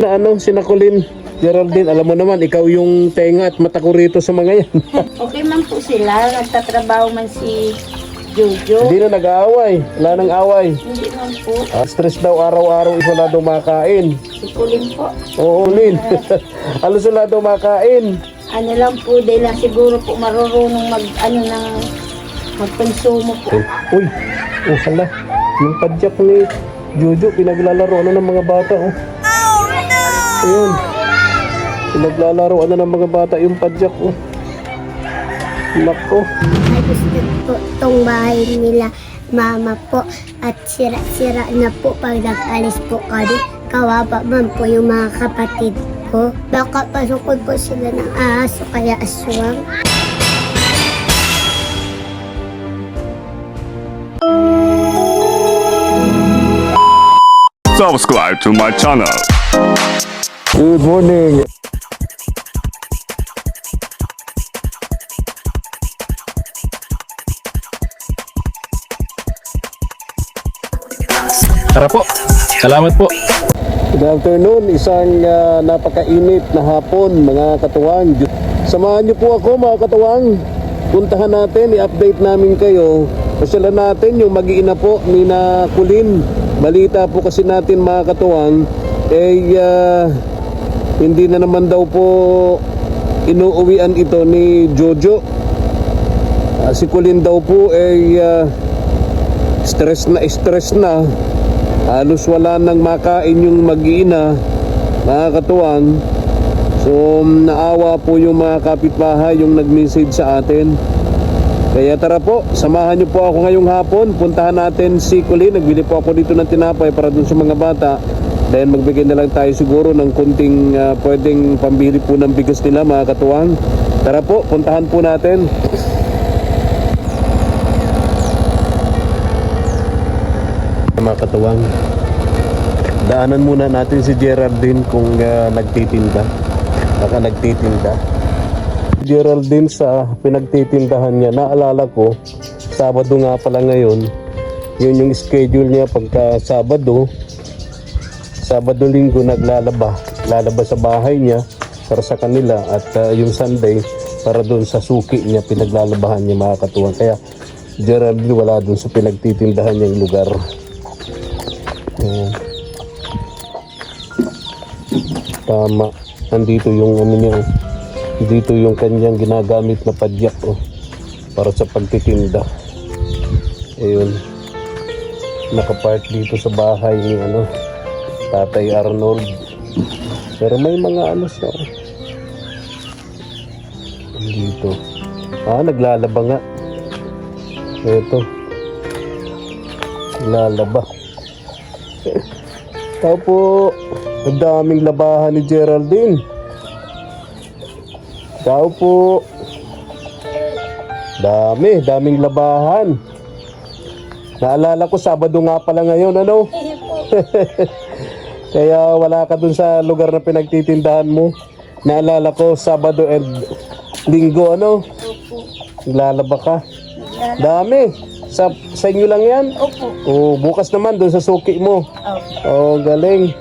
Na sinakulin, Geraldine, alam mo naman, ikaw yung tenga at mata ko rito sa mga yan. Okay man po sila. Nagtatrabaho man si Jojo. Hindi na nag-aaway, wala nang away. Hindi man po. Stress daw araw-araw, wala daw makain. Si Kulin po. Oo, Lin. Alos wala daw makain. Ano lang po, dahil lang siguro po marunong magkonsumo po. Uy, hala, yung padyak ni Jojo, pinaglalaro ng mga bata, oh. Oh, no! Ayun, pinaglalaro ng mga bata yung padyak, oh. Nako. Ay, gusto po itong bahay nila mama po at sira-sira na po pag nag-alis po kami. Kawawa man po yung mga kapatid ko. Baka pasukod po sila ng aso kaya aswang. Subscribe to my channel. Good morning. Tara po. Salamat po. Good afternoon, isang napakainit na hapon mga katuwang. Samahan niyo po ako mga katuwang. Puntahan natin, i-update namin kayo. Pasyalan natin yung mag-iina po ni na Kulin. Balita po kasi natin mga katuwang, hindi na naman daw po inuuwian ito ni Jojo. Si Kulin daw po stress na. Halos wala nang makain yung mag-iina, mga katuwang. So naawa po yung mga kapitbahay yung nag-message sa atin. Kaya tara po, samahan niyo po ako ngayong hapon. Puntahan natin si Kulin. Nagbili po ako dito ng tinapay para dun sa mga bata. Then magbigay na lang tayo siguro ng kunting pwedeng pambili po ng bigas nila, mga katuwang. Tara po, puntahan po natin. Mga katuwang, daanan muna natin si Geraldine kung nagtitinda. Baka nagtitinda Geraldine sa pinagtitindahan niya. Naalala ko, Sabado nga pala ngayon. Yun yung schedule niya pagka Sabado, Linggo lalaba sa bahay niya para sa kanila. At yung Sunday para doon sa suki niya, pinaglalabahan niya, mga katuwang. Kaya Geraldine wala doon sa pinagtitindahan niyang lugar. Tama, nandito yung niya, dito yung kanyang ginagamit na padyak, para sa pagtitinda. Ayun, nakapark dito sa bahay ni Tatay Arnold. Pero may mga siya dito. Naglalaba nga. Ito, naglalaba. Tao po, ang daming labahan ni Geraldine. Tao po, daming labahan. Naalala ko, Sabado nga pala ngayon, Kaya wala ka dun sa lugar na pinagtitindahan mo. Naalala ko, Sabado and Linggo, Naglalaba ka. Dami. Sa inyo lang yan? Opo. Bukas naman doon sa suki mo. Opo. Galing.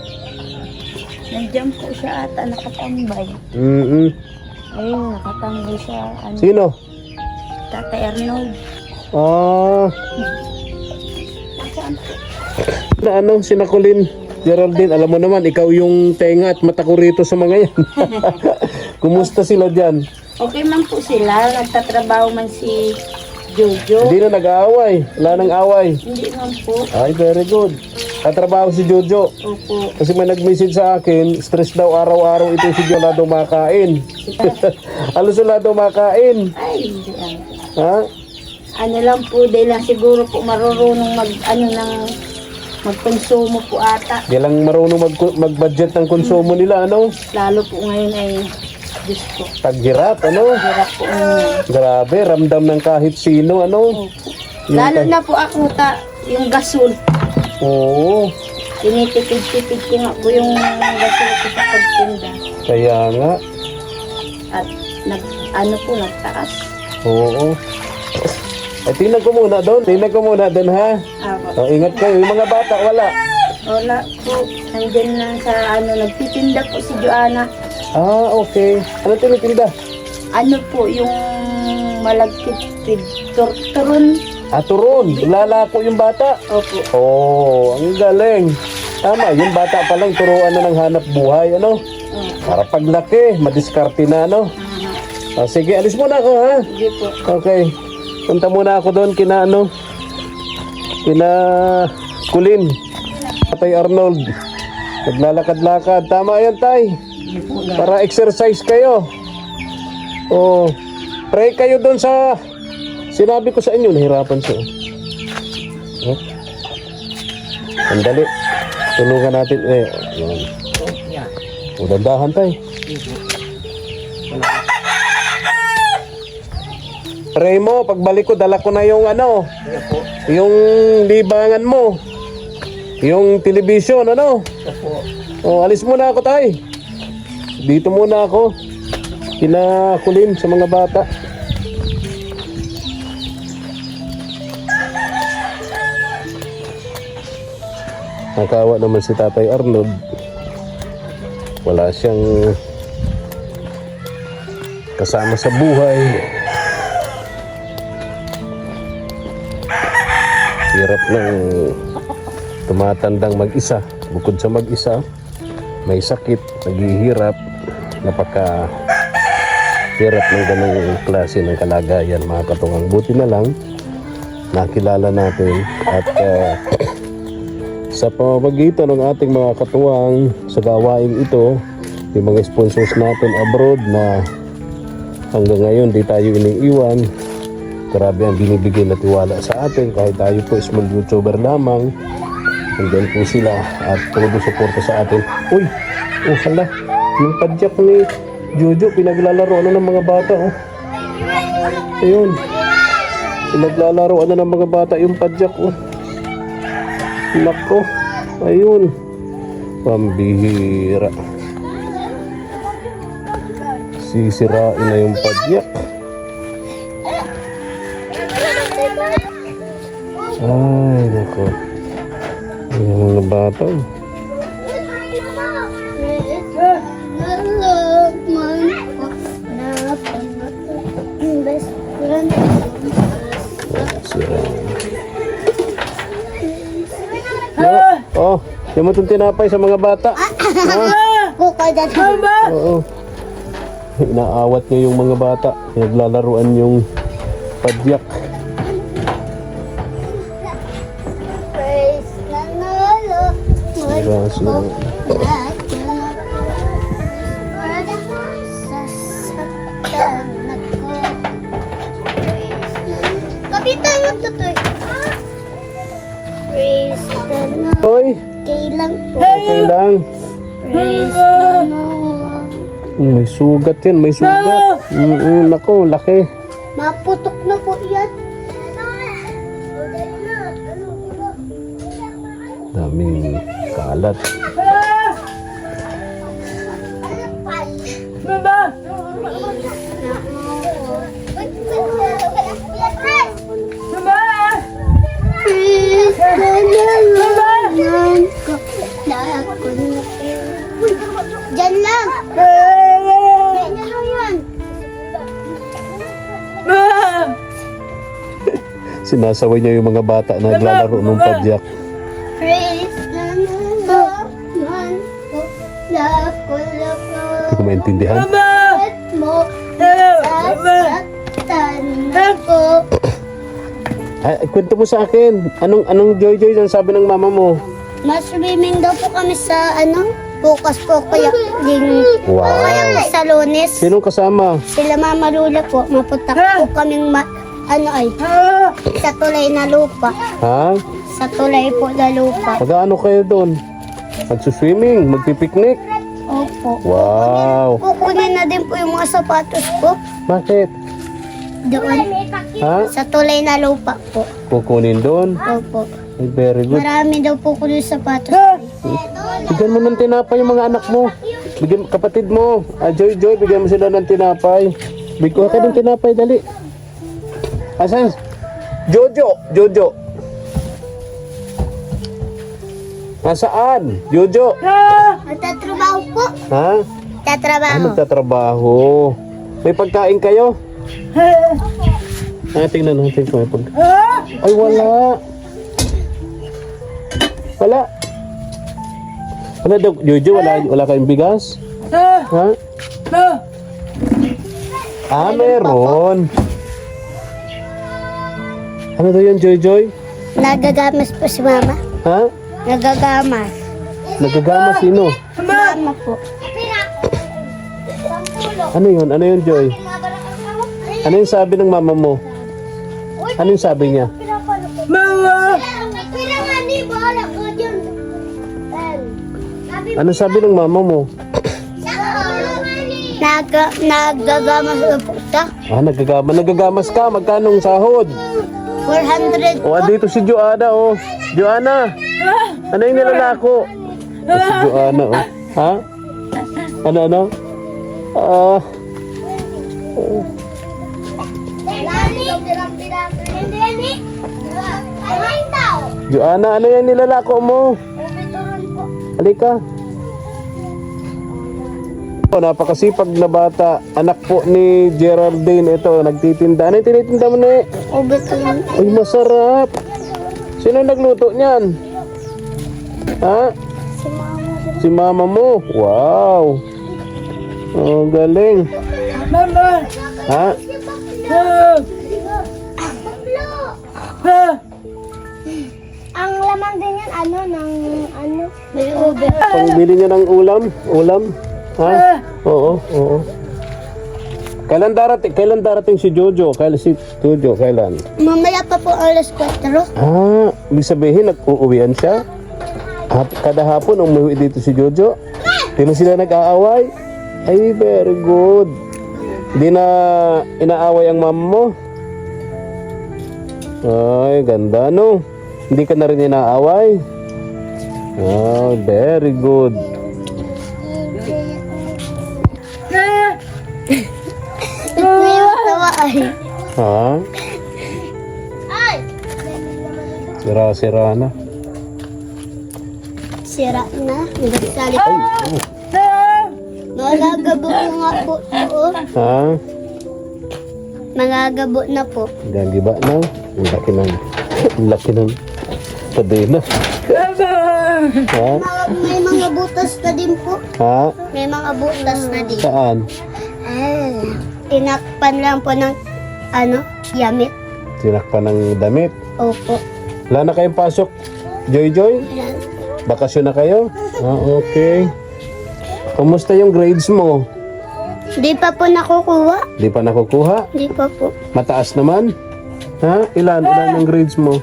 Nandiyan po siya ata nakatambay. Ayun, nakatambay siya. Sino? Tatay Arnold. Saan po? Sinakulin, Geraldine, alam mo naman, ikaw yung tenga at mata ko rito sa mga yan. Kumusta sila dyan? Okay man po sila. Nagtatrabaho man si Jojo. Hindi na nag-aaway, wala nang away. Hindi man po. Ay, very good. Katrabaho si Jojo. Opo. Kasi may nag-message sa akin, stress daw araw-araw ito si Jojo, wala daw makain. Alos wala daw makain. Ay, hindi Ha? Ano lang po, dahil lang siguro po marunong magkonsumo po ata. Di lang marunong mag-budget ng konsumo nila, Lalo po ngayon ay Diyos ko. Taghirap, Hirap po ngayon. Grabe, ramdam ng kahit sino, Opo. Lalo na po ako yung gasol. Oo, Tinitipid-tipid ko nga po yung gasol ko sa pagtinda. kaya nga. At nagtaas. Oo. Tingnan ko muna doon, ha? Apo. Ingat kayo, yung mga bata, wala. Wala po. Nandyan lang sa nagtitinda po si Joanna. Ah, okay. Ano tinitinda? Ano po yung malagkit turon. Ah, turon. Lalako yung bata. Opo. Oh, ang galing. Tama, yung bata pa lang turuan na ng hanap buhay, ano? Para paglaki, madiskarte na, ano? Ah, sige, alis muna ako, ha? Sige po. Okay. Punta muna ako doon kina Kulin. Tay Arnold. Naglalakad-lakad. Tama yan, tay. Para exercise kayo. Oh, pray kayo doon sa sinabi ko sa inyo, nahirapan siya. Oh. Sandali. Tulungan natin. Yun. Udandahan tayo. Pray mo, pagbalik ko, dala ko na yung yung libangan mo. Yung television, Oh, alis muna ako tayo. Dito muna ako. Kinakulin sa mga bata. Nakawa naman si Tatay Arnold. Wala siyang kasama sa buhay. Hirap ng tumatandang mag-isa. Bukod sa mag-isa, may sakit, naghihirap, napaka hirap ng ganung klase ng kalagayan, mga katungang. Buti na lang nakilala natin at sa pamamagitan ng ating mga katuwang sa gawain ito, yung mga sponsors natin abroad na hanggang ngayon di tayo iniiwan. Grabe ang binibigay na tiwala sa atin kahit tayo po small YouTuber lamang. Hanggang po sila at todo suporta sa atin. Uy! Oh, hala! Yung padyak ni Jojo, pinaglalaro ng mga bata, oh. Ayun. Pinaglalaro ng mga bata yung padyak, oh. Nako. Ayun. Pambihira. Sisirain na yung padyak. Ay, nako. Yung mga bata. Oh, yung mo itong tinapay sa mga bata. Oo. Inaawat niya yung mga bata. Naglalaruan yung padyak. Raso. Kapitan mo to. Praise the Lord. Hoy, Okay lang po. okay lang. Praise the Lord. May sugat yan, may sugat. Nako, laki. Maputok na po yan. Daming kalat. Diyan lang. Sinasaway niya yung mga bata na naglalaro ng padyak. Praise the Lord. Love ko. Hindi ko maintindihan. Mo sasaktan ko. Ay, kwento mo sa akin. Anong joy ang sabi ng mama mo? Mas-swimming daw po kami sa bukas po kaya Wow. kaya sa Lunes. Sinong kasama? Sila Mama Lula po, maputak po kaming sa tulay na lupa. Ha? Sa tulay po na lupa. Mag-ano kayo doon? Magsuswimming? Magpipiknik? Opo. Wow. Kukunin na din po yung mga sapatos ko Bakit? doon. Ha? Sa tulay na lupa po. Kukunin doon? Opo. Ay, very good. Marami daw po ko yung sapatos. Bigyan mo ng tinapay yung mga anak mo. Bigyan kapatid mo. Joy, bigyan mo sila ng tinapay. Bigyan ka ng tinapay, dali. Asan? Jojo. Nasaan? Jojo? Nagtatrabaho po. Ha? Tatrabaho. Nagtatrabaho. May pagkain kayo? Tingnan natin kung may pagkain. Ay, wala. Wala. Wala daw, Jojo, wala kayong bigas? Ha? Meron. Ano daw yan, Joy? Nagagamas po si mama. Ha? Nagagamas. Nagagama sino? Mama po. Ano yun? Ano yun, Joy? Ano yung sabi ng mama mo? Ano yung sabi niya? Ano sabi ng mama mo? Nagagamas po siya. Nagagama. Nagagamas ka. Magkano ang sahod? 400 O, dito si Joanna, oh. Joanna! Ano yung nilalako? Si Joanna, oh. Ha? Ano? Joanna, ano yung nilalako mo? Halika. Napakasipag na bata. Anak po ni Geraldine. Ito, nagtitinda. Ano yung tinitinda mo na eh? Ubituran. Ay, masarap. Sino nagluto niyan? Ha? Si mama mo. Wow. Oh, galing. Ha? Ang lamang din yan, may ube. Pangbili niya ng ulam. Ha? Oo. Kailan darating si Jojo? Kailan? Mamaya pa po alas 4. Ibig sabihin nag-uuwian siya? Kada hapon umuwi dito si Jojo? Di na sila nag-aaway? Ay, very good. Di na inaaway ang mama mo? Ay, ganda no? Hindi ka na rin inaaway? Very good. Ha? Sira-sira na. Sira na. Nagsalip. Magagabo nga po. Ha? Magagabo na po. Gagiba na. Ang laki ng kadena. Ha? May mga butas na din po. Ha? May mga butas na din. Saan? Tinakpan lang po ng yamit. Tinakpan ng damit. Opo. Wala na kayong pasok, Joy? Yan. Bakasyon na kayo? Okay. Kumusta yung grades mo? Di pa po nakukuha. Di pa nakukuha? Di pa po. Mataas naman? Ha? Ilan ang grades mo?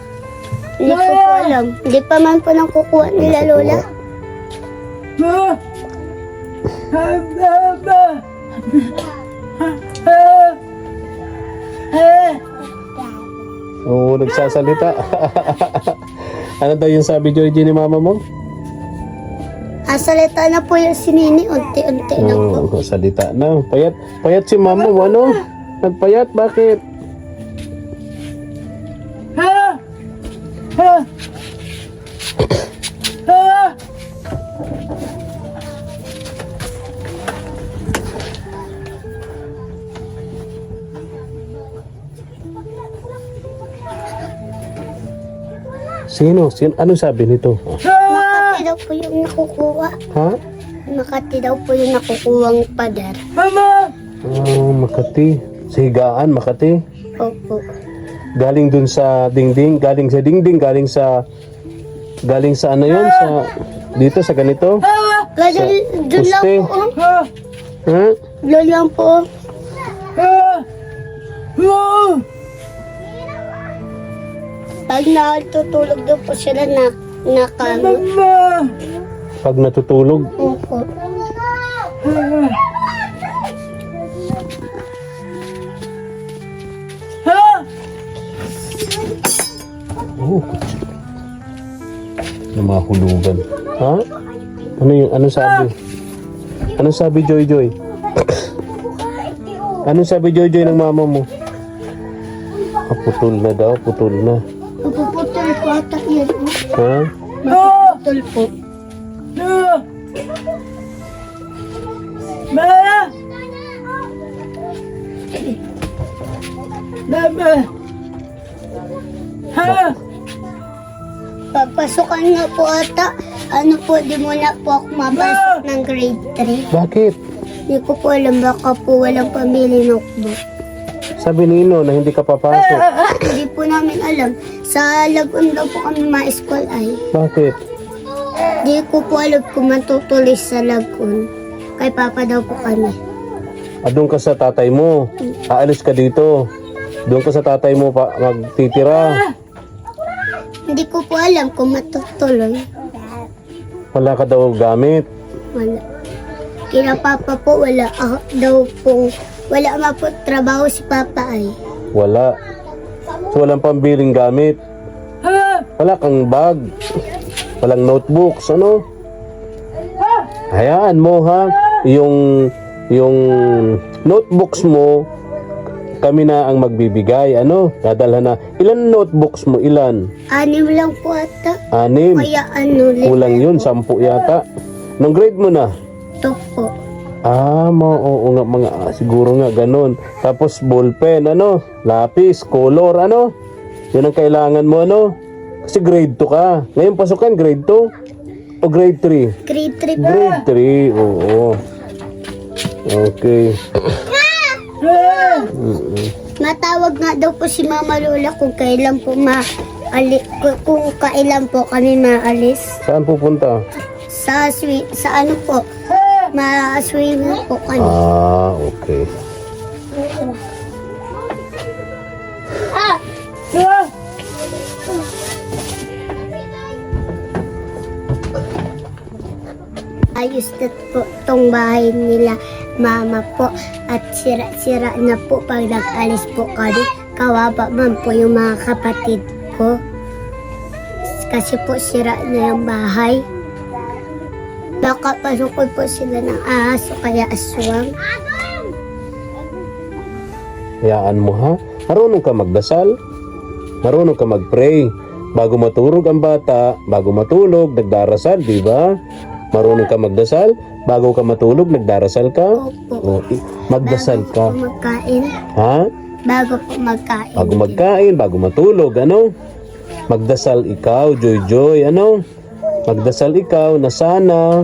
Hindi ko po alam. Di pa man po nakukuha nila lola. Oo, nagsasalita. Ano daw yung sabi, Joy, ni mama mo? Asalita na po yung sinini. Unti-unti lang po. Oo, salita na. Payat si mama mo, ano? Nagpayat, bakit? Sino? Anong sabi nito? Makati daw po yung nakukuha. Ha? Makati daw po yung nakukuhang pader. Makati. Sa higaan, Makati. Opo. Galing dun sa dingding, galing sa ano yun? Dito sa ganito? Doon lang Poste. po. Ha? Doon lang po. Pag natutulog daw po sila nakamot. Pag natutulog. Opo. Oh. Namahulugan. Ha? Ano sabi? Ano sabi, Joy? Ano sabi, Joy, ng mama mo? Putol na daw, putol na. Puputol po ata yun. Ha? naputol po. Pagpasukan nga po ata, ano po, di muna po ako mapasok ng grade 3. Bakit? Hindi ko po alam, baka po walang pamili notebook. Sabi ni Ino na hindi ka papasok. Hindi po namin alam. Sa Lagun daw po kami ma-school ay. Bakit? Hindi ko po alam kung matutuloy sa Lagun. Kay Papa daw po kami. Doon ka sa tatay mo. Aalis ka dito. Doon ka sa tatay mo pa magtitira. Hindi ko po alam kung matutuloy. Wala ka daw gamit. Wala. Kila Papa po, wala daw pong, wala nga po trabaho si Papa ay. Wala. So, walang pambiling gamit. Wala kang bag. Walang notebooks, ano? Hayaan mo, ha? Yung notebooks mo, kami na ang magbibigay, ano? Dadalhan na. Ilan notebooks mo? Ilan? 6 lang po ata. 6. Kaya ano, Kulang yun, 10 yata. Nung grade mo na? ito po. Oo nga, siguro nga ganun. Tapos ballpen, ano? Lapis, color, ano? Yun ang kailangan mo, ano? Kasi grade 2 ka. Ngayon pasukan, grade 2? O grade 3? Grade 3 po. Grade 3, oo. Okay. Matawag nga daw po si Mama Lola kung kailan po kung kailan po kami maalis. Saan pupunta? Sa ano po? Ma-swimming po kami. Okay. Ayos na po tong bahay nila Mama po at sira-sira na po pag nag-alis po kami. Kawawa man po yung mga kapatid ko. Kasi po sira na yung bahay. Baka pasukod po sila ng ahas o kaya aswang. Hayaan mo, ha? Marunong ka magdasal. Marunong ka mag-pray. Bago matulog ang bata, bago matulog, nagdarasal, di ba? Marunong ka magdasal. Bago ka matulog, nagdarasal ka. Opo. Magdasal ka. Bago po magkain. Ha? Bago po magkain. Bago magkain, bago matulog, ano? Magdasal ikaw, Joy, ano? Magdasal ikaw na sana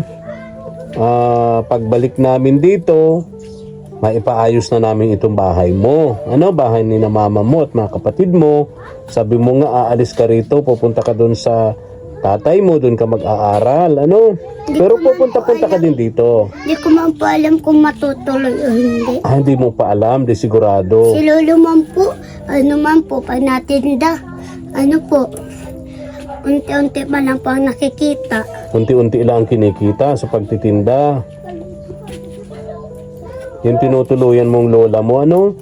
pagbalik namin dito, maipaayos na namin itong bahay mo. Ano? Bahay ni na mama mo at mga kapatid mo. Sabi mo nga, aalis ka rito, pupunta ka doon sa tatay mo, doon ka mag-aaral, ano? Pero pupunta-punta ka din dito. Hindi ko man po alam kung matutuloy o hindi. Hindi mo pa alam, di sigurado. Si Lolo man po, ano man po, pag natinda, ano po, unti-unti pa lang po ang nakikita. Unti-unti lang ang kinikita sa pagtitinda. Yung tinutuluyan mong lola mo, ano?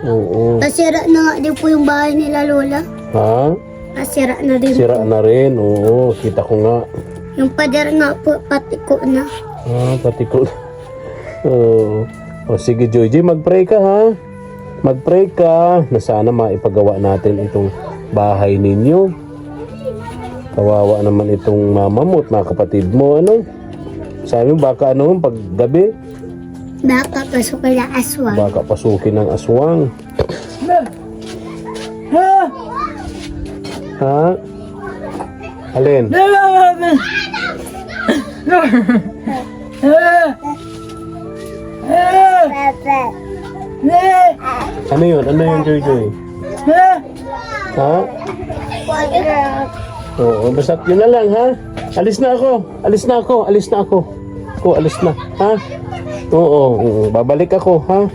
Oo. Nasira na nga din po yung bahay nila Lola. Ha? Nasira na din Sira po. na rin, oo. Kita ko nga. Yung pader nga po, pati ko na. Pati ko. Oo. O sige, Joy, mag-pray ka, ha? Mag-pray ka na sana maipagawa natin itong bahay ninyo. Kawawa naman itong mama mo at mga kapatid mo, ano? Sabi mo, baka ano, pag gabi, Baka pasok na aswang. baka pasukin ng aswang. Ha? Alin? Ano yun? Ano yun, Joy Joy? Ha? Oo, basta yun na lang, ha? Alis na ako. Alis na ako. Alis na ako. Alis na. Ha? Oo, babalik ako, ha?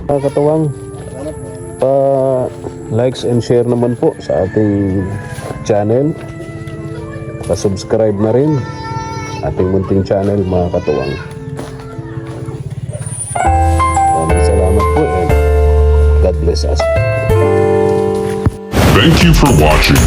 Katuwang, likes and share naman po sa ating channel. Pa-subscribe na rin ating munting channel, mga katuwang. Maraming salamat po and God bless us. Thank you for watching.